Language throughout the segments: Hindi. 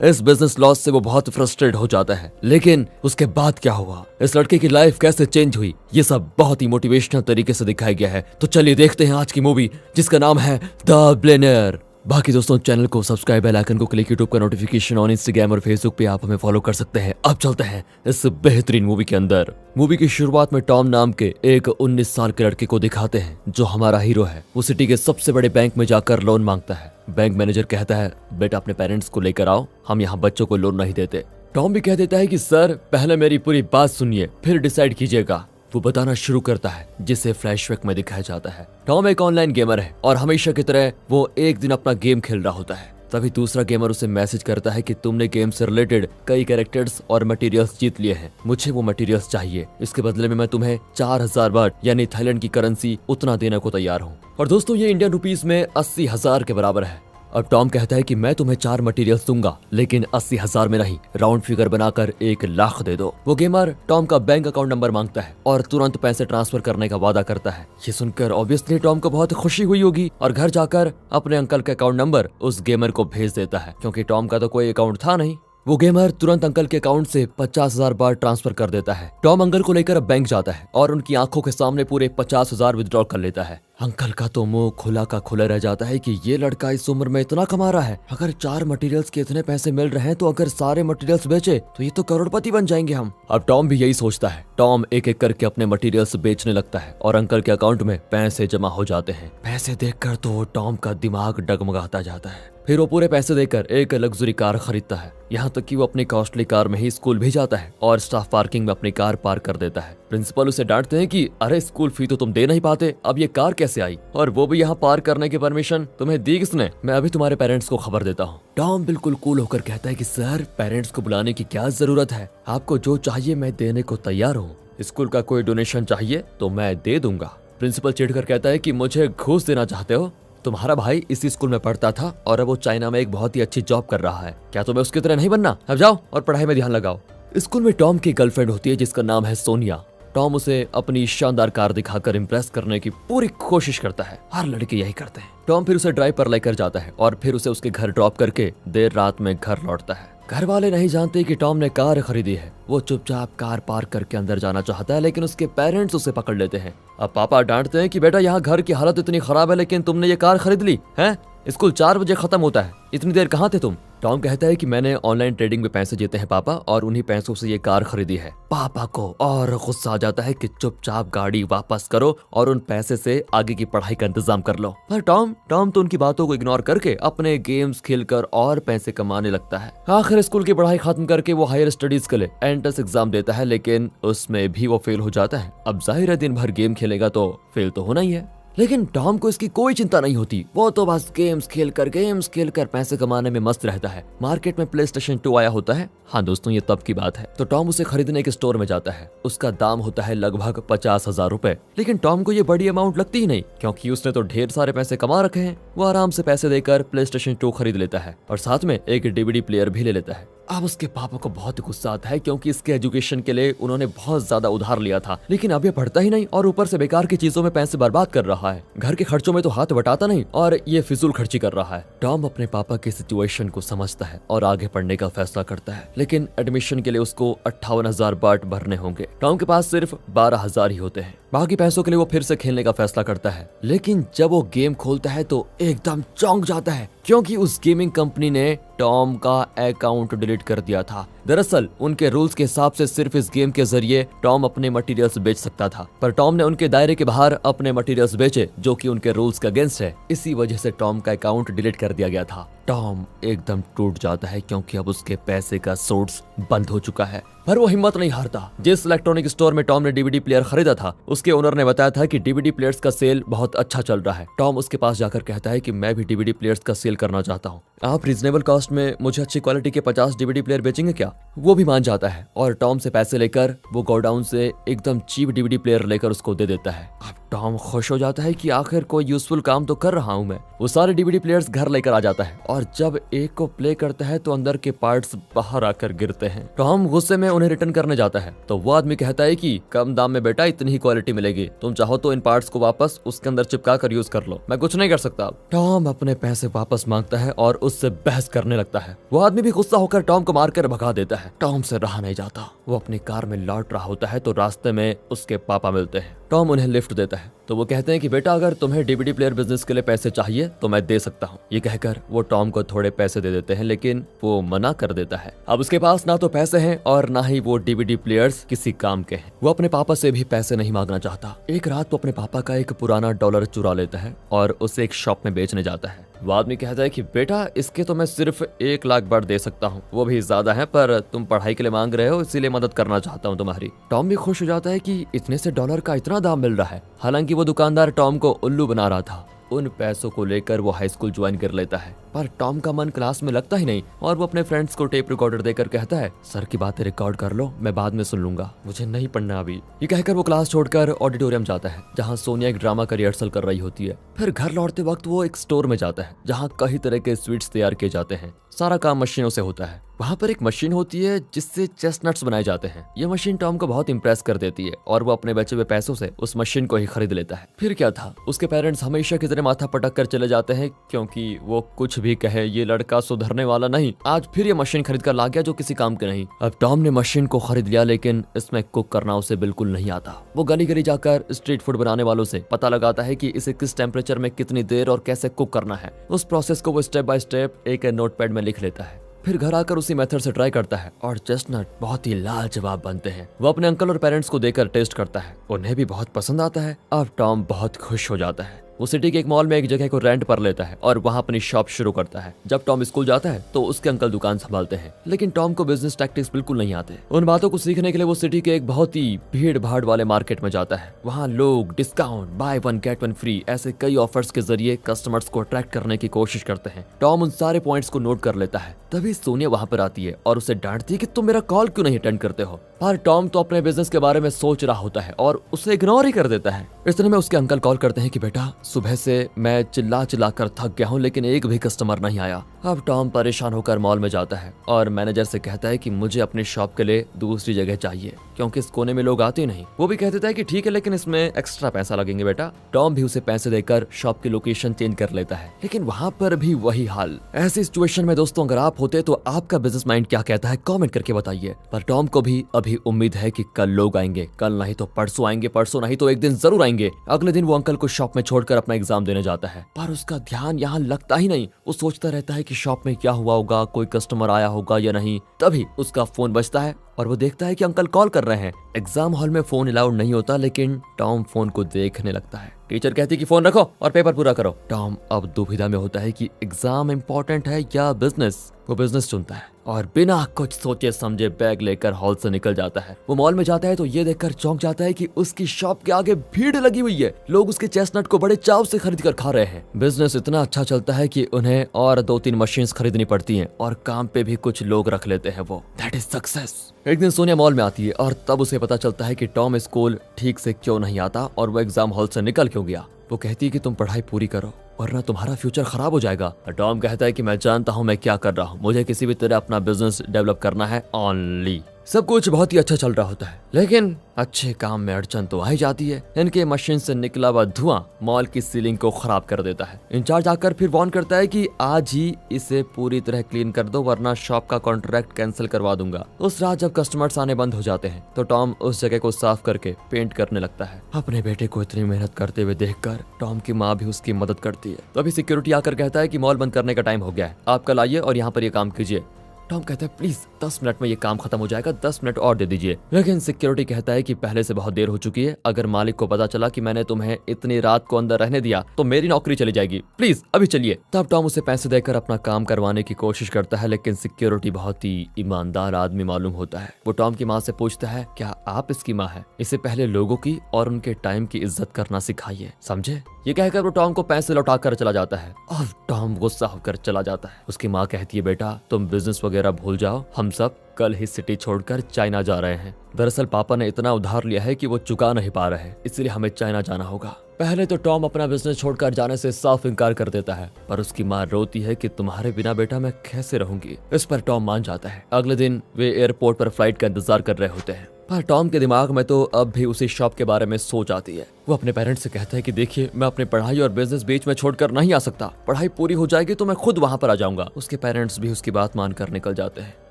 इस बिजनेस लॉस से वो बहुत फ्रस्ट्रेट हो जाता है। लेकिन उसके बाद क्या हुआ, इस लड़के की लाइफ कैसे चेंज हुई, ये सब बहुत ही मोटिवेशनल तरीके से दिखाया गया है। तो चलिए देखते हैं आज की मूवी जिसका नाम है द बिलियनेयर। बाकी दोस्तों चैनल को सब्सक्राइब, बेल आइकन को क्लिक, यूट्यूब का नोटिफिकेशन ऑन, इंस्टाग्राम और फेसबुक पे आप हमें फॉलो कर सकते हैं। अब चलते हैं इस बेहतरीन मूवी के अंदर। मूवी की शुरुआत में टॉम नाम के एक 19 साल के लड़के को दिखाते हैं जो हमारा हीरो है। वो सिटी के सबसे बड़े बैंक में जाकर लोन मांगता है। बैंक मैनेजर कहता है, बेटा अपने पेरेंट्स को लेकर आओ, हम यहाँ बच्चों को लोन नहीं देते। टॉम भी कह देता है कि सर पहले मेरी पूरी बात सुनिए फिर डिसाइड कीजिएगा। वो बताना शुरू करता है जिसे फ्लैशबैक में दिखाया जाता है। टॉम एक ऑनलाइन गेमर है और हमेशा की तरह वो एक दिन अपना गेम खेल रहा होता है। तभी दूसरा गेमर उसे मैसेज करता है कि तुमने गेम से रिलेटेड कई कैरेक्टर्स और मटेरियल्स जीत लिए हैं, मुझे वो मटेरियल्स चाहिए। इसके बदले में मैं तुम्हें 4000 बाट यानी थाईलैंड की करेंसी उतना देने को तैयार हूँ। और दोस्तों ये इंडियन रुपीस में 80,000 के बराबर है। अब टॉम कहता है कि मैं तुम्हें 4 मटेरियल्स दूंगा लेकिन 80,000 में नहीं, राउंड फिगर बनाकर 1 लाख दे दो। वो गेमर टॉम का बैंक अकाउंट नंबर मांगता है और तुरंत पैसे ट्रांसफर करने का वादा करता है। ये सुनकर ऑब्वियसली टॉम को बहुत खुशी हुई होगी और घर जाकर अपने अंकल का अकाउंट नंबर उस गेमर को भेज देता है, क्योंकि टॉम का तो कोई अकाउंट था नहीं। वो गेमर तुरंत अंकल के अकाउंट से 50,000 बार ट्रांसफर कर देता है। टॉम अंकल को लेकर अब बैंक जाता है और उनकी आंखों के सामने पूरे 50,000 विथड्रॉ कर लेता है। अंकल का तो मुंह खुला का खुला रह जाता है कि ये लड़का इस उम्र में इतना कमा रहा है। अगर 4 मटेरियल्स के इतने पैसे मिल रहे हैं तो अगर सारे मटेरियल्स बेचे तो ये तो करोड़पति बन जाएंगे हम। अब टॉम भी यही सोचता है। टॉम एक एक करके अपने मटेरियल्स बेचने लगता है और अंकल के अकाउंट में पैसे जमा हो जाते हैं। पैसे देखकर तो टॉम का दिमाग डगमगाता जाता है। फिर वो पूरे पैसे देकर एक लग्जरी कार खरीदता है। यहाँ तक कि वो अपनी कॉस्टली कार में ही स्कूल भी जाता है और स्टाफ पार्किंग में अपनी कार पार्क कर देता है। प्रिंसिपल उसे डांटते हैं कि अरे स्कूल फी तो तुम दे नहीं पाते, अब ये कार कैसे आई, और वो भी यहाँ पार्क करने की परमिशन तुम्हें दी किसने, मैं अभी तुम्हारे पेरेंट्स को खबर देता हूँ। टॉम बिल्कुल कूल होकर कहता है कि सर पेरेंट्स को बुलाने की क्या जरूरत है, आपको जो चाहिए मैं देने को तैयार हूँ। स्कूल का कोई डोनेशन चाहिए तो मैं दे दूंगा। प्रिंसिपल चिढ़कर कहता है कि मुझे घूस देना चाहते हो, तुम्हारा भाई इसी स्कूल में पढ़ता था और अब वो चाइना में एक बहुत ही अच्छी जॉब कर रहा है, क्या तुम्हें उसकी तरह नहीं बनना, अब जाओ और पढ़ाई में ध्यान लगाओ। स्कूल में टॉम की गर्लफ्रेंड होती है जिसका नाम है सोनिया। टॉम उसे अपनी शानदार कार दिखाकर इम्प्रेस करने की पूरी कोशिश करता है। हर लड़के यही करते हैं। टॉम फिर उसे ड्राइव पर लेकर जाता है और फिर उसे उसके घर ड्रॉप करके देर रात में घर लौटता है। घर वाले नहीं जानते कि टॉम ने कार खरीदी है। वो चुपचाप कार पार्क करके अंदर जाना चाहता है लेकिन उसके पेरेंट्स उसे पकड़ लेते हैं। अब पापा डांटते हैं कि बेटा यहाँ घर की हालत इतनी खराब है लेकिन तुमने ये कार खरीद ली है, स्कूल 4 बजे खत्म होता है, इतनी देर कहाँ थे तुम। टॉम कहता है कि मैंने ऑनलाइन ट्रेडिंग में पैसे जीते हैं पापा और उन्हीं पैसों से ये कार खरीदी है। पापा को और गुस्सा आ जाता है कि चुपचाप गाड़ी वापस करो और उन पैसे से आगे की पढ़ाई का इंतजाम कर लो। पर टॉम तो उनकी बातों को इग्नोर करके अपने गेम्स खेलकर और पैसे कमाने लगता है। आखिर स्कूल की पढ़ाई खत्म करके वो हायर स्टडीज के लिए एंट्रेंस एग्जाम देता है लेकिन उसमें भी वो फेल हो जाता है। अब जाहिर है दिन भर गेम खेलेगा तो फेल तो होना ही है। लेकिन टॉम को इसकी कोई चिंता नहीं होती। वो तो बस गेम्स खेलकर पैसे कमाने में मस्त रहता है। मार्केट में प्लेस्टेशन 2 आया होता है। हाँ दोस्तों ये तब की बात है। तो टॉम उसे खरीदने के स्टोर में जाता है। उसका दाम होता है लगभग 50,000 रुपए। लेकिन टॉम को ये बड़ी अमाउंट लगती ही नहीं क्योंकि उसने तो ढेर सारे पैसे कमा रखे हैं। वो आराम से पैसे देकर प्लेस्टेशन 2 खरीद लेता है और साथ में एक DVD प्लेयर भी ले लेता है। अब उसके पापा को बहुत गुस्सा आता है क्योंकि इसके एजुकेशन के लिए उन्होंने बहुत ज्यादा उधार लिया था, लेकिन अब ये पढ़ता ही नहीं और ऊपर से बेकार की चीजों में पैसे बर्बाद कर रहा है। घर के खर्चों में तो हाथ बटाता नहीं और ये फिजूल खर्ची कर रहा है। टॉम अपने पापा की सिचुएशन को समझता है और आगे पढ़ने का फैसला करता है, लेकिन एडमिशन के लिए उसको 58,000 बाट भरने होंगे। टॉम के पास सिर्फ 12,000 ही होते हैं। बाकी पैसों के लिए वो फिर से खेलने का फैसला करता है, लेकिन जब वो गेम खोलता है तो एकदम चौंक जाता है क्योंकि उस गेमिंग कंपनी ने टॉम का अकाउंट डिलीट कर दिया था। दरअसल उनके रूल्स के हिसाब से सिर्फ इस गेम के जरिए टॉम अपने मटेरियल्स बेच सकता था, पर टॉम ने उनके दायरे के बाहर अपने मटेरियल्स बेचे जो कि उनके रूल्स के अगेंस्ट है। इसी वजह से टॉम का अकाउंट डिलीट कर दिया गया था। टॉम एकदम टूट जाता है क्योंकि अब उसके पैसे का सोर्स बंद हो चुका है। पर वो हिम्मत नहीं हारता। जिस इलेक्ट्रॉनिक स्टोर में टॉम ने DVD प्लेयर खरीदा था उसके ओनर ने बताया था कि DVD प्लेयर्स का सेल बहुत अच्छा चल रहा है। टॉम उसके पास जाकर कहता है कि मैं भी DVD प्लेयर्स का सेल करना चाहता हूँ, आप रीजनेबल कॉस्ट में मुझे अच्छी क्वालिटी के 50 DVD प्लेयर बेचेंगे क्या। वो भी मान जाता है और टॉम से पैसे लेकर वो गोडाउन से एकदम चीप DVD प्लेयर लेकर उसको दे देता है। अब टॉम खुश हो जाता है कि आखिर कोई यूजफुल काम तो कर रहा हूँ मैं। वो सारे डीवीडी प्लेयर्स घर लेकर आ जाता है और जब एक को प्ले करता है तो अंदर के पार्ट्स बाहर आकर गिरते हैं। टॉम गुस्से में उन्हें रिटर्न करने जाता है तो वो आदमी कहता है कि कम दाम में बेटा इतनी ही क्वालिटी मिलेगी, तुम चाहो तो इन पार्ट्स को वापस उसके अंदर चिपका कर यूज कर लो, मैं कुछ नहीं कर सकता। टॉम अपने पैसे वापस मांगता है और उससे बहस करने लगता है। वो आदमी भी गुस्सा होकर टॉम को मारकर भगा देता है। टॉम से रहा नहीं जाता, वो अपनी कार में लौट रहा होता है तो रास्ते में उसके पापा मिलते हैं। टॉम उन्हें लिफ्ट देता है तो वो कहते हैं कि बेटा अगर तुम्हें डीवीडी प्लेयर बिजनेस के लिए पैसे चाहिए तो मैं दे सकता हूँ। ये कहकर वो टॉम को थोड़े पैसे दे देते हैं लेकिन वो मना कर देता है। अब उसके पास ना तो पैसे हैं और ना ही वो डीवीडी प्लेयर्स किसी काम के हैं। वो अपने पापा से भी पैसे नहीं मांगना चाहता। एक रात वो अपने पापा का एक पुराना डॉलर चुरा लेता है और उसे एक शॉप में बेचने जाता है। वो आदमी कहता है कि बेटा इसके तो मैं सिर्फ 1 लाख बार दे सकता हूँ, वो भी ज्यादा है, पर तुम पढ़ाई के लिए मांग रहे हो इसीलिए मदद करना चाहता हूँ तुम्हारी। टॉम भी खुश हो जाता है कि इतने से डॉलर का इतना दाम मिल रहा है। हालांकि वो दुकानदार टॉम को उल्लू बना रहा था। उन पैसों को लेकर वो हाई स्कूल ज्वाइन कर लेता है, पर टॉम का मन क्लास में लगता ही नहीं और वो अपने फ्रेंड्स को टेप रिकॉर्डर देकर कहता है सर की बातें रिकॉर्ड कर लो, मैं बाद में सुन लूंगा, मुझे नहीं पढ़ना अभी। ये कहकर वो क्लास छोड़कर ऑडिटोरियम जाता है जहाँ सोनिया एक ड्रामा का रिहर्सल कर रही होती है। फिर घर लौटते वक्त वो एक स्टोर में जाता है जहाँ कई तरह के स्वीट्स तैयार किए जाते हैं। सारा काम मशीनों से होता है। वहाँ पर एक मशीन होती है जिससे चेस्टनट्स बनाए जाते हैं। ये मशीन टॉम को बहुत इंप्रेस कर देती है और वो अपने बचे हुए पैसों से उस मशीन को ही खरीद लेता है। फिर क्या था, उसके पेरेंट्स हमेशा की तरह माथा पटक कर चले जाते हैं क्योंकि वो कुछ भी कहे ये लड़का सुधरने वाला नहीं। आज फिर ये मशीन खरीद कर ला गया जो किसी काम के नहीं। अब टॉम ने मशीन को खरीद लिया लेकिन इसमें कुक करना उसे बिल्कुल नहीं आता। वो गली गली जाकर स्ट्रीट फूड बनाने वालों से पता लगाता है कि इसे किस टेम्परेचर में कितनी देर और कैसे कुक करना है। उस प्रोसेस को वो स्टेप बाय स्टेप एक नोटपैड में लिख लेता है। फिर घर आकर उसी मेथड से ट्राई करता है और चेस्टनट बहुत ही लाजवाब बनते हैं। वो अपने अंकल और पेरेंट्स को देकर टेस्ट करता है, उन्हें भी बहुत पसंद आता है। अब टॉम बहुत खुश हो जाता है। वो सिटी के एक मॉल में एक जगह को रेंट पर लेता है और वहाँ अपनी शॉप शुरू करता है। जब टॉम स्कूल जाता है तो उसके अंकल दुकान संभालते हैं, लेकिन टॉम को बिजनेस टैक्टिक्स बिल्कुल नहीं आते। उन बातों को सीखने के लिए वो सिटी के एक बहुत ही भीड़ भाड़ वाले मार्केट में जाता है। वहाँ लोग डिस्काउंट, बाय 1 गेट 1 फ्री ऐसे कई ऑफर्स के जरिए कस्टमर्स को अट्रैक्ट करने की कोशिश करते हैं। टॉम उन सारे पॉइंट्स को नोट कर लेता है। तभी सोनिया वहाँ पर आती है और उसे डांटती है कि तुम मेरा कॉल क्यों नहीं अटेंड करते हो। पर टॉम तो अपने बिजनेस के बारे में सोच रहा होता है और उसे इग्नोर ही कर देता है। इतने में उसके अंकल कॉल करते हैं कि बेटा सुबह से मैं चिल्ला चिल्ला कर थक गया हूँ लेकिन एक भी कस्टमर नहीं आया। अब टॉम परेशान होकर मॉल में जाता है और मैनेजर से कहता है कि मुझे अपनी शॉप के लिए दूसरी जगह चाहिए क्योंकि इस कोने में लोग आते नहीं। वो भी कह देता है कि ठीक है लेकिन इसमें एक्स्ट्रा पैसा लगेंगे बेटा। टॉम भी उसे पैसे देकर शॉप की लोकेशन चेंज कर लेता है, लेकिन वहाँ पर भी वही हाल। ऐसी सिचुएशन में दोस्तों अगर आप होते तो आपका बिजनेस माइंड क्या कहता है कमेंट करके बताइए। पर टॉम को भी अभी उम्मीद है कि कल लोग आएंगे, कल नहीं तो परसों आएंगे, परसों नहीं तो एक दिन जरूर आएंगे। अगले दिन वो अंकल को शॉप में छोड़कर अपना एग्जाम देने जाता है, पर उसका ध्यान यहाँ लगता ही नहीं। वो सोचता रहता है कि शॉप में क्या हुआ होगा, कोई कस्टमर आया होगा या नहीं। तभी उसका फोन बजता है और वो देखता है कि अंकल कॉल कर रहे हैं। एग्जाम हॉल में फोन अलाउड नहीं होता लेकिन टॉम फोन को देखने लगता है। टीचर कहती है कि फोन रखो और पेपर पूरा करो। टॉम अब दुविधा में होता है कि एग्जाम इम्पोर्टेंट है या बिजनेस। वो बिजनेस चुनता है और बिना कुछ सोचे समझे बैग लेकर हॉल से निकल जाता है। वो मॉल में जाता है तो ये देखकर चौंक जाता है कि उसकी शॉप के आगे भीड़ लगी हुई है। लोग उसके चेस्टनट को बड़े चाव से खरीद कर खा रहे हैं। बिजनेस इतना अच्छा चलता है कि उन्हें और 2-3 मशीन्स खरीदनी पड़ती हैं और काम पे भी कुछ लोग रख लेते हैं। वो दैट इज सक्सेस। एक दिन सोनिया मॉल में आती है और तब उसे पता चलता है कि टॉम स्कूल ठीक से क्यों नहीं आता और वो एग्जाम हॉल से निकल क्यों गया। वो कहती है कि तुम पढ़ाई पूरी करो वरना तुम्हारा फ्यूचर खराब हो जाएगा। टॉम कहता है कि मैं जानता हूँ मैं क्या कर रहा हूँ, मुझे किसी भी तरह अपना बिजनेस डेवलप करना है ओनली। सब कुछ बहुत ही अच्छा चल रहा होता है लेकिन अच्छे काम में अड़चन तो आ ही जाती है। इनके मशीन से निकला हुआ धुआं मॉल की सीलिंग को खराब कर देता है। इंचार्ज आकर फिर वार्न करता है कि आज ही इसे पूरी तरह क्लीन कर दो वरना शॉप का कॉन्ट्रैक्ट कैंसिल करवा दूंगा। उस रात जब कस्टमर्स आने बंद हो जाते हैं तो टॉम उस जगह को साफ करके पेंट करने लगता है। अपने बेटे को इतनी मेहनत करते हुए देखकर टॉम की माँ भी उसकी मदद करती है। तभी सिक्योरिटी आकर कहता है कि मॉल बंद करने का टाइम हो गया है, आप कल आइए और यहाँ पर ये काम कीजिए। टॉम कहता है प्लीज 10 मिनट में ये काम खत्म हो जाएगा, 10 मिनट और दे दीजिए। लेकिन सिक्योरिटी कहता है कि पहले से बहुत देर हो चुकी है, अगर मालिक को पता चला कि मैंने तुम्हें इतनी रात को अंदर रहने दिया तो मेरी नौकरी चली जाएगी, प्लीज अभी चलिए। तब टॉम उसे पैसे देकर अपना काम करवाने की कोशिश करता है लेकिन सिक्योरिटी बहुत ही ईमानदार आदमी मालूम होता है। वो टॉम की माँ से पूछता है क्या आप इसकी माँ है? इससे पहले लोगों की और उनके टाइम की इज्जत करना सिखाइए, समझे? ये कहकर वो टॉम को पैसे लौटा कर चला जाता है और टॉम गुस्सा होकर चला जाता है। उसकी माँ कहती है बेटा तुम बिजनेस वगैरह वगैरह भूल जाओ, हम सब कल ही सिटी छोड़कर चाइना जा रहे हैं। दरअसल पापा ने इतना उधार लिया है कि वो चुका नहीं पा रहे, इसलिए हमें चाइना जाना होगा। पहले तो टॉम अपना बिजनेस छोड़कर जाने से साफ इनकार कर देता है, पर उसकी माँ रोती है कि तुम्हारे बिना बेटा मैं कैसे रहूंगी। इस पर टॉम मान जाता है। अगले दिन वे एयरपोर्ट पर फ्लाइट का इंतजार कर रहे होते हैं, पर टॉम के दिमाग में तो अब भी उसी शॉप के बारे में सोच आती है। वो अपने पेरेंट्स से कहता है कि देखिए, मैं अपनी पढ़ाई और बिजनेस बीच में छोड़कर नहीं आ सकता। पढ़ाई पूरी हो जाएगी तो मैं खुद वहां पर आ जाऊंगा। उसके पेरेंट्स भी उसकी बात मानकर निकल जाते हैं।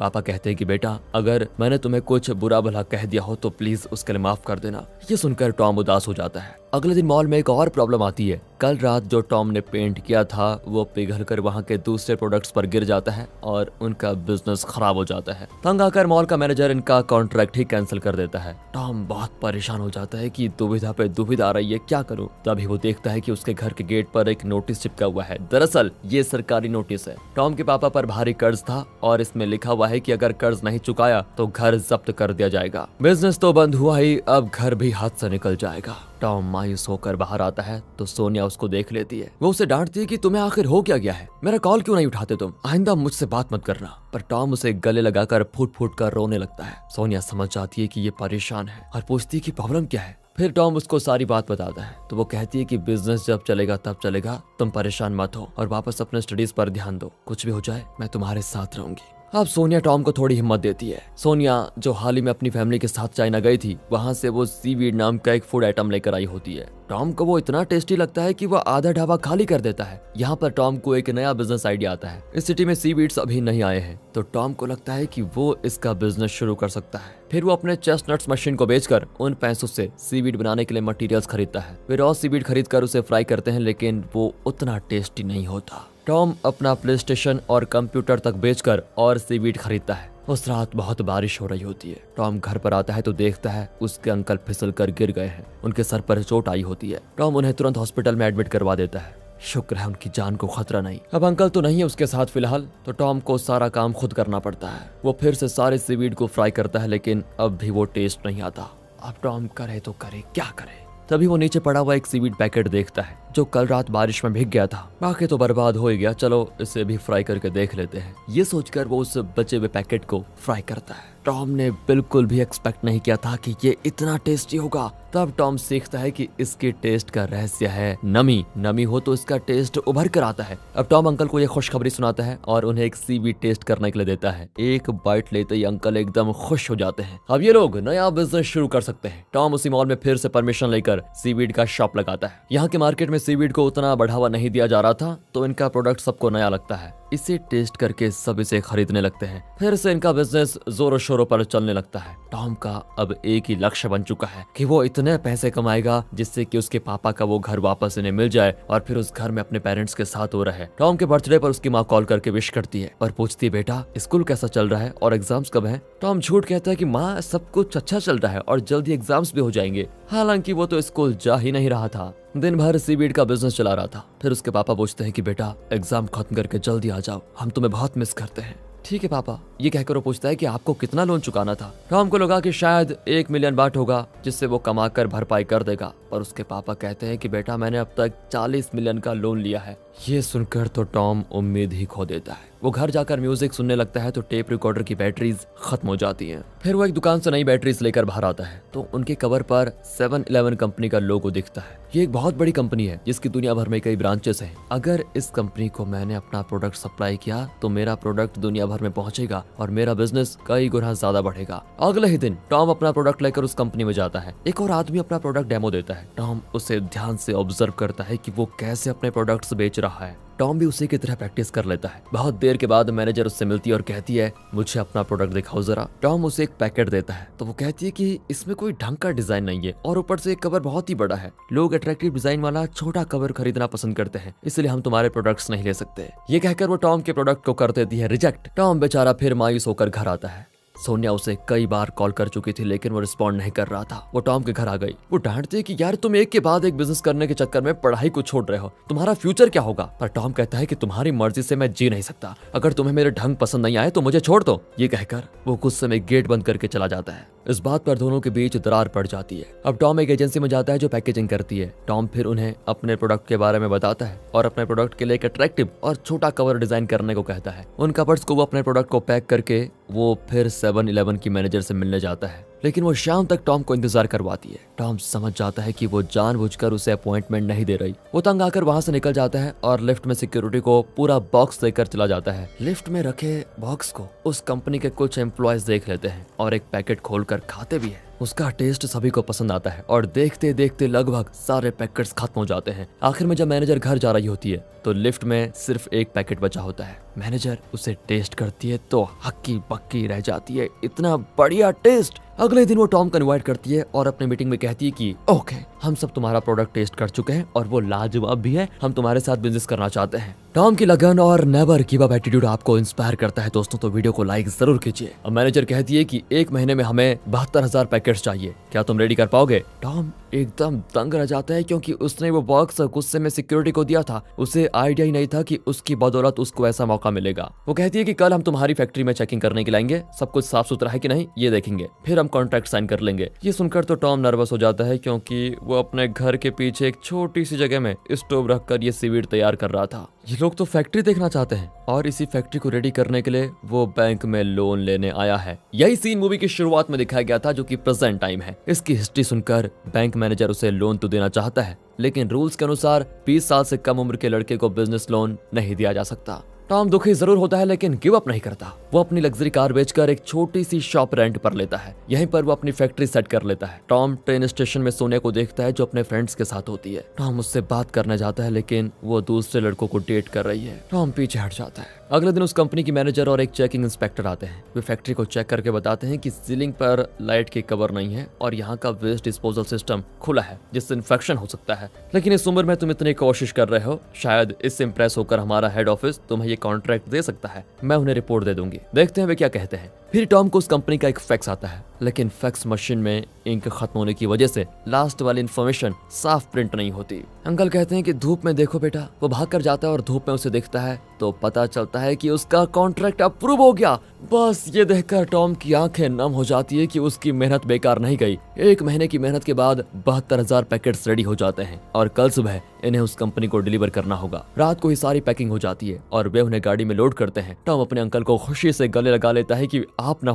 पापा कहते हैं कि बेटा, अगर मैंने तुम्हें कुछ बुरा भला कह दिया हो तो प्लीज उसके लिए माफ कर देना। ये सुनकर टॉम उदास हो जाता है। अगले दिन मॉल में एक और प्रॉब्लम आती है। कल रात जो टॉम ने पेंट किया था वो पिघलकर वहां के दूसरे प्रोडक्ट्स पर गिर जाता है और उनका बिजनेस खराब हो जाता है। तंग आकर मॉल का मैनेजर इनका कॉन्ट्रैक्ट ही कैंसिल कर देता है। टॉम बहुत परेशान हो जाता है कि दुविधा पे दुविधा आ रही है, क्या करूं। तभी वो देखता है कि उसके घर के गेट पर एक नोटिस चिपका हुआ है। दरअसल ये सरकारी नोटिस है। टॉम के पापा पर भारी कर्ज था और इसमें लिखा हुआ है कि अगर कर्ज नहीं चुकाया तो घर जब्त कर दिया जाएगा। बिजनेस तो बंद हुआ ही, अब घर भी हाथ से निकल जाएगा। टॉम मायूस होकर बाहर आता है तो सोनिया उसको देख लेती है। वो उसे डांटती है कि तुम्हें आखिर हो क्या गया है, मेरा कॉल क्यों नहीं उठाते तुम, आइंदा मुझसे बात मत करना। पर टॉम उसे गले लगाकर फूट फूट कर रोने लगता है। सोनिया समझ जाती है कि ये परेशान है और पूछती है कि प्रॉब्लम क्या है। फिर टॉम उसको सारी बात बताता है तो वो कहती है कि बिजनेस जब चलेगा तब चलेगा, तुम परेशान मत हो और वापस अपने स्टडीज पर ध्यान दो। कुछ भी हो जाए मैं तुम्हारे साथ रहूंगी। अब सोनिया टॉम को थोड़ी हिम्मत देती है। सोनिया जो हाल ही में अपनी फैमिली के साथ चाइना गई थी, वहां से वो सीवीड नाम का एक फूड आइटम लेकर आई होती है। टॉम को वो इतना टेस्टी लगता है कि वो आधा ढाबा खाली कर देता है। यहाँ पर टॉम को एक नया बिजनेस आइडिया आता है। इस सिटी में सीवीड्स अभी नहीं आए हैं तो टॉम को लगता है कि वो इसका बिजनेस शुरू कर सकता है। फिर वो अपने चेस्टनट्स मशीन को बेचकर उन पैसों से सीवीड बनाने के लिए मटेरियल्स खरीदता है। वे रॉ सीवीड खरीद कर उसे फ्राई करते हैं, लेकिन वो उतना टेस्टी नहीं होता। टॉम अपना प्ले स्टेशन और कंप्यूटर तक बेचकर और सीवीड खरीदता है। उस रात बहुत बारिश हो रही होती है। टॉम घर पर आता है तो देखता है उसके अंकल फिसल कर गिर गए हैं। उनके सर पर चोट आई होती है। टॉम उन्हें तुरंत हॉस्पिटल में एडमिट करवा देता है। शुक्र है उनकी जान को खतरा नहीं। अब अंकल तो नहीं है उसके साथ फिलहाल, तो टॉम को सारा काम खुद करना पड़ता है। वो फिर से सारे सीवीड को फ्राई करता है, लेकिन अब भी वो टेस्ट नहीं आता। अब टॉम करे तो करे क्या करे। तभी वो नीचे पड़ा हुआ एक सीवीड पैकेट देखता है जो कल रात बारिश में भीग गया था। बाकी तो बर्बाद हो ही गया, चलो इसे भी फ्राई करके देख लेते हैं। ये सोचकर वो उस बचे हुए पैकेट को फ्राई करता है। टॉम ने बिल्कुल भी एक्सपेक्ट नहीं किया था कि ये इतना टेस्टी होगा। तब टॉम सीखता है कि इसके टेस्ट का रहस्य है नमी। नमी हो तो इसका टेस्ट उभर कर आता है। अब टॉम अंकल को ये खुशखबरी सुनाता है और उन्हें एक सीवीड टेस्ट करने के लिए देता है। एक बाइट लेते ही अंकल एकदम खुश हो जाते हैं। अब ये लोग नया बिजनेस शुरू कर सकते हैं। टॉम उसी मॉल में फिर से परमिशन लेकर सीवीड का शॉप लगाता है। यहाँ के मार्केट में सीवीड को उतना बढ़ावा नहीं दिया जा रहा था, तो इनका प्रोडक्ट सबको नया लगता है। इसे टेस्ट करके सब इसे खरीदने लगते हैं। फिर से इनका बिजनेस जोरों शोरों पर चलने लगता है। टॉम का अब एक ही लक्ष्य बन चुका है कि वो इतने पैसे कमाएगा जिससे कि उसके पापा का वो घर वापस इन्हें मिल जाए और फिर उस घर में अपने पेरेंट्स के साथ वो रहे। टॉम के बर्थडे पर उसकी माँ कॉल करके विश करती है और पूछती है, बेटा स्कूल कैसा चल रहा है और एग्जाम्स कब हैं? टॉम झूठ कहता है कि माँ सब कुछ अच्छा चल रहा है और जल्दी एग्जाम्स भी हो जाएंगे। हालांकि वो तो स्कूल जा ही नहीं रहा था, दिन भर सीवीड का बिजनेस चला रहा था। फिर उसके पापा पूछते हैं कि बेटा एग्जाम खत्म करके जल्दी आ जाओ, हम तुम्हें बहुत मिस करते हैं। ठीक है पापा। ये कहकर वो पूछता है कि आपको कितना लोन चुकाना था। टॉम को लगा कि शायद 1 मिलियन बात होगा जिससे वो कमाकर भरपाई कर देगा, पर उसके पापा कहते हैं कि बेटा मैंने अब तक 40 मिलियन का लोन लिया है। ये सुनकर तो टॉम उम्मीद ही खो देता है। वो घर जाकर म्यूजिक सुनने लगता है तो टेप रिकॉर्डर की बैटरीज खत्म हो जाती हैं। फिर वो एक दुकान से नई बैटरीज लेकर बाहर आता है तो उनके कवर पर 7-Eleven कंपनी का लोगो दिखता है। ये एक बहुत बड़ी कंपनी है जिसकी दुनिया भर में कई ब्रांचेस हैं। अगर इस कंपनी को मैंने अपना प्रोडक्ट सप्लाई किया तो मेरा प्रोडक्ट दुनिया भर में पहुंचेगा और मेरा बिजनेस कई गुना ज्यादा बढ़ेगा। अगले ही दिन टॉम अपना प्रोडक्ट लेकर उस कंपनी में जाता है। एक और आदमी अपना प्रोडक्ट डेमो देता है। टॉम उसे ध्यान से ऑब्जर्व करता है कि वो कैसे अपने प्रोडक्ट्स बेच रहा है। टॉम भी उसी की तरह प्रैक्टिस कर लेता है। बहुत देर के बाद मैनेजर उससे मिलती है और कहती है, मुझे अपना प्रोडक्ट दिखाओ जरा। टॉम उसे एक पैकेट देता है तो वो कहती है कि इसमें कोई ढंग का डिजाइन नहीं है और ऊपर से एक कवर बहुत ही बड़ा है। लोग अट्रैक्टिव डिजाइन वाला छोटा कवर खरीदना पसंद करते हैं, इसलिए हम तुम्हारे प्रोडक्ट्स नहीं ले सकते। ये कहकर वो टॉम के प्रोडक्ट को कर देती है रिजेक्ट। टॉम बेचारा फिर मायूस होकर घर आता है। सोनिया उसे कई बार कॉल कर चुकी थी लेकिन वो रिस्पॉन्ड नहीं कर रहा था। वो टॉम के घर आ गई। वो डांटती है कि यार तुम एक के बाद एक बिजनेस करने के चक्कर में पढ़ाई को छोड़ रहे हो, तुम्हारा फ्यूचर क्या होगा? पर टॉम कहता है कि तुम्हारी मर्जी से मैं जी नहीं सकता, अगर तुम्हें मेरे ढंग पसंद नहीं आए तो मुझे छोड़ दो। ये कहकर वो गुस्से में गेट बंद करके चला जाता है। इस बात पर दोनों के बीच दरार पड़ जाती है। अब टॉम एक एजेंसी में जाता है जो पैकेजिंग करती है। टॉम फिर उन्हें अपने प्रोडक्ट के बारे में बताता है और अपने प्रोडक्ट के लिए एक अट्रैक्टिव और छोटा कवर डिजाइन करने को कहता है। उन कवर्स को वो अपने प्रोडक्ट को पैक करके वो फिर 7-Eleven की मैनेजर से मिलने जाता है, लेकिन वो शाम तक टॉम को इंतजार करवाती है। टॉम समझ जाता है कि वो जानबूझकर उसे अपॉइंटमेंट नहीं दे रही। वो तंग आकर वहां से निकल जाता है और लिफ्ट में सिक्योरिटी को पूरा बॉक्स देकर चला जाता है। लिफ्ट में रखे बॉक्स को उस कंपनी के कुछ एम्प्लॉयज देख लेते हैं और एक पैकेट खोलकर खाते भी हैं। उसका टेस्ट सभी को पसंद आता है और देखते देखते लगभग सारे पैकेट्स खत्म हो जाते हैं। आखिर में जब मैनेजर घर जा रही होती है तो लिफ्ट में सिर्फ एक पैकेट बचा होता है। मैनेजर उसे टेस्ट करती है तो हक्की बक्की रह जाती है, इतना बढ़िया टेस्ट। अगले दिन वो टॉम को इनवाइट करती है और अपने मीटिंग में कहती है कि ओके, हम सब तुम्हारा प्रोडक्ट टेस्ट कर चुके हैं और वो लाजवाब भी है, हम तुम्हारे साथ बिजनेस करना चाहते हैं। टॉम की लगन और नेवर गिव अप एटीट्यूड आपको इंस्पायर करता है दोस्तों, तो वीडियो को लाइक जरूर कीजिए। अब मैनेजर कहती है कि 1 महीने में हमें 72,000 पैकेट्स चाहिए, क्या तुम रेडी कर पाओगे? टॉम एकदम दंग रह जाता है क्योंकि उसने वो बॉक्स गुस्से में सिक्योरिटी को दिया था। उसे आइडिया ही नहीं था कि उसकी बदौलत उसको ऐसा मौका मिलेगा। वो कहती है कि कल हम तुम्हारी फैक्ट्री में चेकिंग करने के लाएंगे, सब कुछ साफ सुथरा है कि नहीं ये देखेंगे, फिर हम कॉन्ट्रैक्ट साइन कर लेंगे। ये सुनकर तो टॉम नर्वस हो जाता है क्योंकि वो अपने घर के पीछे एक छोटी सी जगह में स्टोव रखकर ये सीवीड तैयार कर रहा था। ये लोग तो फैक्ट्री देखना चाहते हैं और इसी फैक्ट्री को रेडी करने के लिए वो बैंक में लोन लेने आया है। यही सीन मूवी की शुरुआत में दिखाया गया था जो कि प्रेजेंट टाइम है। इसकी हिस्ट्री सुनकर बैंक मैनेजर उसे लोन तो देना चाहता है, लेकिन रूल्स के अनुसार 20 साल से कम उम्र के लड़के को बिजनेस लोन नहीं दिया जा सकता। टॉम दुखी जरूर होता है लेकिन गिव अप नहीं करता। वो अपनी लग्जरी कार बेचकर एक छोटी सी शॉप रेंट पर लेता है। यहीं पर वो अपनी फैक्ट्री सेट कर लेता है। टॉम ट्रेन स्टेशन में सोनिया को देखता है जो अपने फ्रेंड्स के साथ होती है। टॉम उससे बात करने जाता है लेकिन वो दूसरे लड़कों को डेट कर रही है। टॉम पीछे हट जाता है। अगले दिन उस कंपनी की मैनेजर और एक चेकिंग इंस्पेक्टर आते हैं। वे फैक्ट्री को चेक करके बताते हैं कि सीलिंग पर लाइट की कवर नहीं है और यहाँ का वेस्ट डिस्पोजल सिस्टम खुला है जिससे इन्फेक्शन हो सकता है। लेकिन इस उम्र में तुम इतनी कोशिश कर रहे हो, शायद इससे इंप्रेस होकर हमारा हेड ऑफिस तुम्हें ये कॉन्ट्रैक्ट दे सकता है। मैं उन्हें रिपोर्ट दे दूंगी, देखते हैं वे क्या कहते हैं। फिर टॉम को उस कंपनी का एक फैक्स आता है, लेकिन फैक्स मशीन में इंक खत्म होने की वजह से लास्ट वाली इन्फॉर्मेशन साफ प्रिंट नहीं होती। अंकल कहते हैं कि धूप में देखो बेटा। वो भाग कर जाता है और धूप में उसे देखता है तो पता चलता है कि उसका कॉन्ट्रैक्ट अप्रूव हो गया। बस ये देखकर टॉम की आंखें नम हो जाती है कि उसकी मेहनत बेकार नहीं गई। 1 महीने की मेहनत के बाद 72,000 पैकेट्स रेडी हो जाते हैं और कल सुबह इन्हें उस कंपनी को डिलीवर करना होगा। रात को ही सारी पैकिंग हो जाती है और वे उन्हें गाड़ी में लोड करते हैं। टॉम अपने अंकल को खुशी से गले लगा लेता है कि आप ना